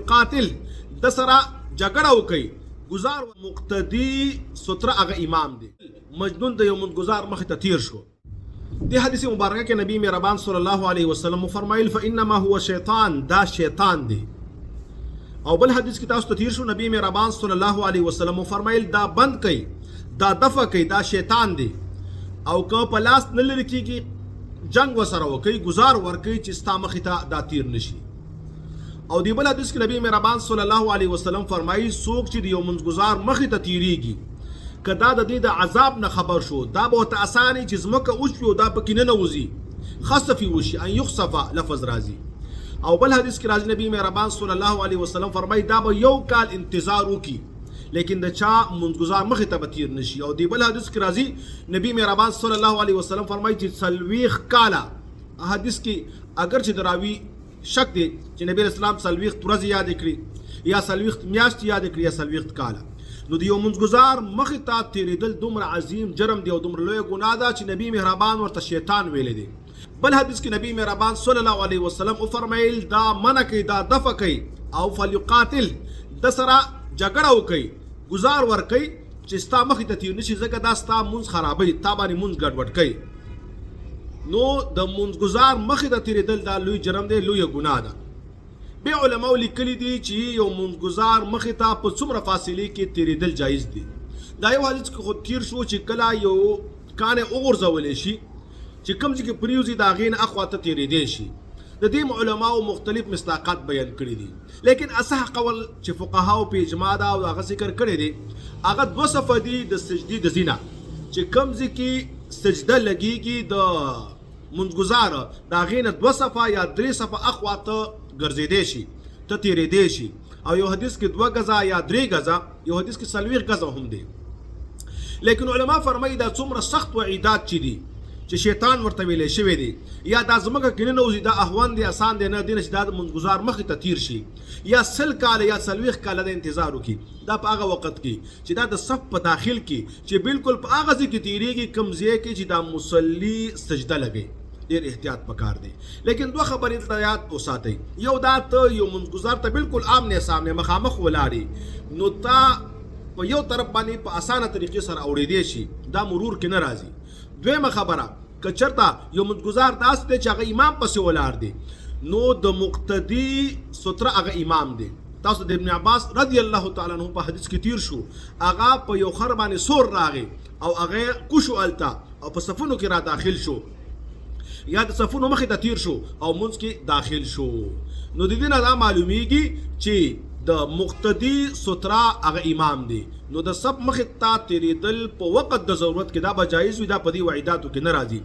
فلیقاتل دسرا جګړه وکي گزار مقتدی ستره هغه امام دی. مجنون د یو منگزار مخ ته تیر شو. دی حدیث مبارکه کې نبی مهربان صلی الله علیه وسلم فرمایل فانما هو شیطان، دا شیطان دی. او بل حدیث کې تاسو ته تیر شو نبی مهربان صلی الله علیه وسلم فرمایل دا بند کړي، دا دفع کړي، دا شیطان دی. او که په لاس نه لري کېږي جنگ وسره وکړي، گزار ورکړي چې ستا مخې ته دا تیر نشي. او دی بل حدیث کې نبی مهربان صلی الله علیه وسلم فرمایي څوک چې د یو منځګزار مخې ته تیریږي که دا د دې د عذاب نه خبر شو، دا به ورته اساني چې ځمکه وشوي او دا پکې ننوځي، خسفي وشي، ان یخسف لفظ راځي. او بل حدیث کې راځي نبی مهربان صلی الله علیه وسلم فرمایي دا به یو کال انتظار وکړي لیکن د چا منځګزار مخې ته به تیر نشي. او دی بل حدیث کې راځي نبی مهربان صلی الله علیه وسلم فرمایي چې 40 کاله حدیث کې اگر چې دراوی شک دی چې نبی اسلام 40 ورځې یاد کړي یا 40 میاشتې یاد کړي یا 40 کاله. نو د یو منځګزار مخې ته تیرېدل دومره عظیم جرم دی او دومره لویه ګناه ده چې نبی مهربان ورته شیطان ویلی دی. بل حدیث کې نبی مهربان صلی الله علیه وسلم وفرمایل دا منع کوي، دا دفع کوي او فلیقاتل د سره جګړه وکړي، گزار ورکړي چې ستا مخې ته تیر نشي، ځکه دا ستا مونځ خرابوي، تا باندې مونځ ګډوډ کوي. نو د منځګزار مخې ته تیرېدل دا لوی جرم دی، لویه ګناه ده. بیا علماو لیکلي دي چې یو منځګزار مخې ته په څومره فاصلې کې تیرېدل جایز دي. دا یو حدیث کې خو تیر شو چې کله یو کانې وغورځولی شي چې کوم ځای کې پریوځي د هغې نه اخوا ته تیرېدی شي. د دې علماو مختلف مصداقات بیان کړي دي، لیکن اصح قول چې فقهاو په اجماع ده او هغه ذکر کړی دی هغه 2 صفه دي د سجدې د ځینه چې کوم ځای کې سجده لګېږي د منځګزار د هغې نه 2 صفه یا 3 صفه اخوا ته ګرځېدی شي، ته تیرېدی شي. او یو حدیث کې 2 غزه یا 3 غزه، یو حدیث کې 40 غزه هم دی. لیکن علما فرمایي دا څومره سخت وعیدات چې دي چې شیطان ورته ویلی شوی دی، یا دا ځمکه کې ننوځي دا اهون دی، اسان دی نه، دې نه چې دا د منځګزار مخې ته تیر شي یا 100 کاله یا 40 کاله د انتظار وکړي. دا په هغه وخت کې چې دا د صف په داخل کې چې بالکل په هغه ځای کې تیریږي کوم ځای کې چې دا مصلي سجده لګي، ډېر احتیاط پکار دی. لیکن 2 خبرې ته یاد وساتئ. یو دا ته یو منځګزار ته بالکل آمنے سامنے مخامخ ولاړې نو تا په یو طرف باندې په اسانه طریقې سره اورېدی شي، دا مرور کې نه راځي. دویمه خبره که چرته یو منځګزار داسې دی چې هغه امام پسې ولاړ دی نو د مقتدي ستره هغه امام دی. تاسو د ابن عباس رضی الله تعالی عنہ په حدیث کې تیر شو، هغه په یو خر باندې سور راغی او هغه کوشو التا او په صفونو کې را داخل شو یا د صفونو مخې ته تیر شو او منځ کې داخل شو. نو د دې نه دا معلومیږي چې د مقتدي ستره هغه امام دی. نو د صف مخې ته تیرېدل په وخت د ضرورت کې دا به جایز وي، دا په دې وعیداتو کې نه راځي.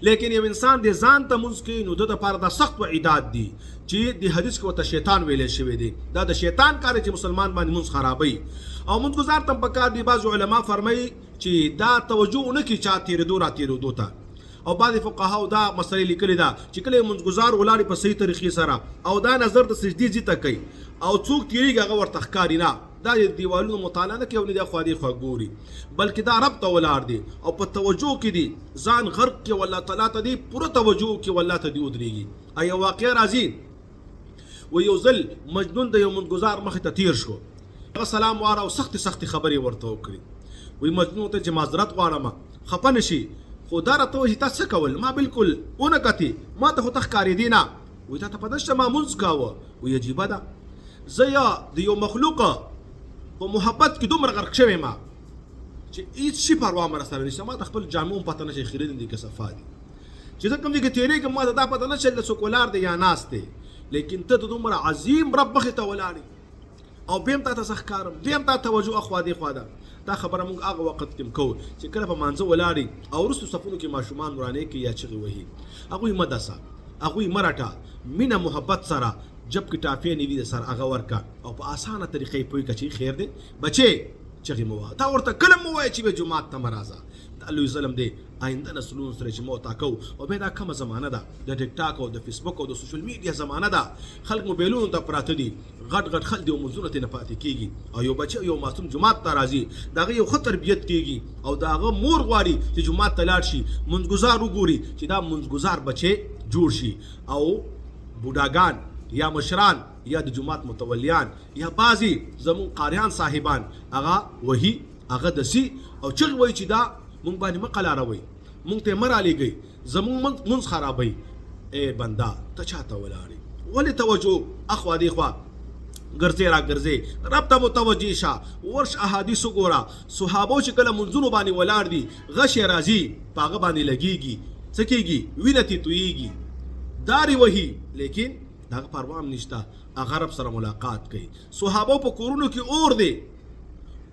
لیکن یو انسان د ځان ته منځ کې نو د لپاره دا سخت وعیدات دي چې د حدیث کې ورته شیطان ویلی شوی دی. دا د شیطان کار چې مسلمان باندې منځ خرابوي. او منځګزار ته پکار دي، بعض علما فرمایي چې دا توجه ونه کړي چا تیرېدو را تیرېدو ته. او بعض فقهاو دا مسلې لیکلي ده چې کله منځګزار ولاړې په صحیح طریقې سره او دا نظر د سجدې ځای ته کوي او څوک تیریږي هغه ورته ښکاري نه، دا د دیوالونو مطالعه نه کوي او نه د خوا دې خوا ګوري، بلکې دا رب ته ولاړ دی او په توجه کې دی، ځان غرق کې والله تعالی ته دی، پوره توجه کې والله ته دی ودرېږي. یو واقعه راځي و یو ځل مجنون د یو منځګزار مخې ته تیر شو، هغه سلام واره او سختې خبرې ورته وکړي. وایي مجنون ته چې معذرت غواړم، خفه نه شي، خو دا راته وایي تا څه کول؟ ما بالکل ونه کتې، ما ته خو ته ښکارېدې نه. وایي تا ته پته شته ما مونځ کاوه؟ وایي عجیبه ده، زه یا د یو مخلوق په محبت کې دومره غرق شوی ما چې هېڅ شي پروا مه راسره نشته، ما ته خپل جامې هم پته نه شي خیرې دي که صفا دي، چې زه کوم ځای کې تېرېږم ما ته دا پته نه شي څوک ولاړ دی یا ناست دی. لیکن ته د دومره عظیم رب مخې ته ولاړې او بیا هم تا ته زه ښکارم، بیا هم تا توجه اخوا دې خوا ده. دا خبره موږ هغه وخت کې کوو چې کله په مانځه ولاړې او وروستو صفونو کې ماشومان ورانې کوي یا چغې وهي، هغوی مه دسه، هغوی مه راټه، مینه محبت سره جب کې ټافې نه وي د سر هغه ورکه او په اسانه طریقې پوهې که چې خیر دی بچې چغې مه وهه. تا ورته کله مه ووایه چې به جومات ته مه راځه، دا لوی ظلم دی. آینده نسلونو سره چې موتا کوو او بیا دا کمه زمانه ده د ټیک ټاک او د فیسبوک او د سوشل میډیا زمانه ده، خلک موبایلونو ته پراته دي، غټ خلک دي او منځونه ترې نه پاتې کېږي او یو بچه یو معصوم جومات ته راځي، د هغه یو ښه تربیت کېږي او د هغه مور غواړي چې جومات ته لاړ شي، منځګزار وګوري چې دا منځګزار بچې جوړ شي. او بوډاګان یا مشران یا د جماعت متولیان یا بعضی زمون قاریان صاحبان هغه وਹੀ هغه دسی او چې وای چې دا مونږ باندې مقلاروي مونږ ته مرالیږي زمون منځ خرابوي اے بندا ته چاته ولاړې ولې توجه اخوا دی خوا ګرځې را ګرځې رب ته متوجه شه ورش احادیث ګوره صحابو چې کله منځونو باندې ولاړ دي غش راځي پاغه باندې لګيږي څه کېږي وینه تې تویږي داري وਹੀ لیکن دا پروا هم نشته هغه رب سره ملاقات کوي صحابو په کورونو کې اور دی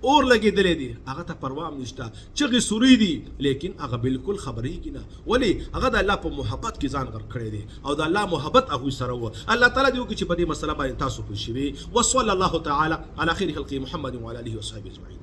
اور لګېدلې دي هغه ته پروا هم نشته چغې سوري دي لیکن هغه بالکل خبرېږي نه ولې هغه د الله په محبت کې ځان غرق کړی دی او د الله محبت هغوی سره و الله تعالی دې وکړي چې په دې مسله باندې تاسو پوه شوي وصلی الله تعالی علی خیر خلقه محمد وعلى اله وصحبه اجمعین